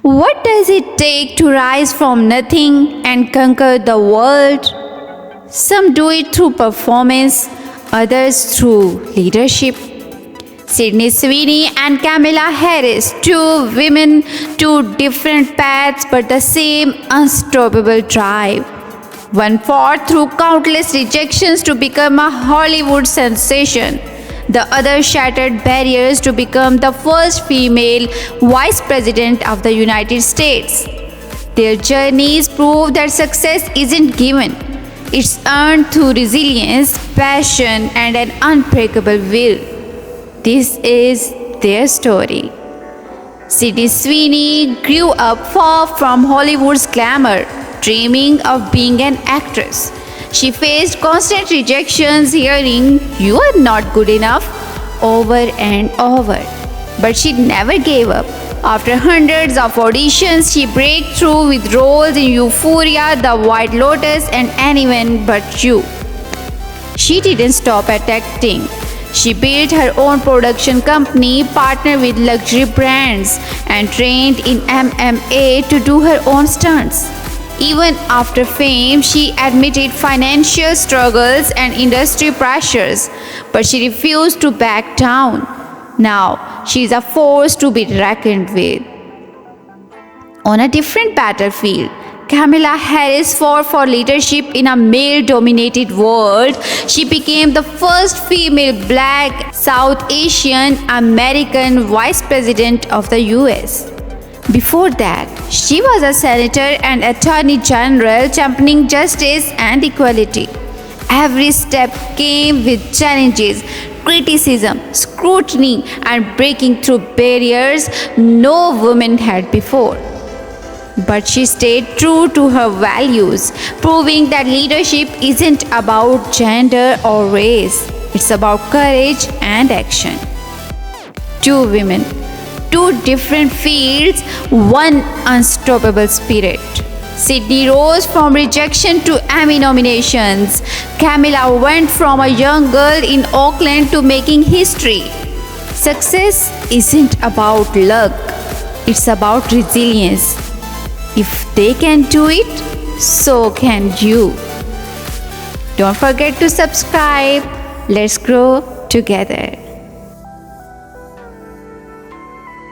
What does it take to rise from nothing and conquer the world? Some do it through performance, others through leadership. Sydney Sweeney and Kamala Harris, two women, two different paths but the same unstoppable drive. One fought through countless rejections to become a Hollywood sensation. The other shattered barriers to become the first female vice president of the United States. Their journeys prove that success isn't given, it's earned through resilience, passion, and an unbreakable will. This is their story. Sydney Sweeney grew up far from Hollywood's glamour, dreaming of being an actress. She faced constant rejections, hearing, "You are not good enough," over and over. But she never gave up. After hundreds of auditions, she broke through with roles in Euphoria, The White Lotus, and Anyone But You. She didn't stop at acting. She built her own production company, partnered with luxury brands, and trained in MMA to do her own stunts. Even after fame, she admitted financial struggles and industry pressures, but she refused to back down. Now, she is a force to be reckoned with. On a different battlefield, Kamala Harris fought for leadership in a male-dominated world. She became the first female Black, South Asian American Vice President of the US. Before that, she was a senator and attorney general championing justice and equality. Every step came with challenges, criticism, scrutiny, and breaking through barriers no woman had before. But she stayed true to her values, proving that leadership isn't about gender or race. It's about courage and action. Two women, two different fields, one unstoppable spirit. Sydney rose from rejection to Emmy nominations. Kamala went from a young girl in Auckland to making history. Success isn't about luck, it's about resilience. If they can do it, so can you. Don't forget to subscribe. Let's grow together.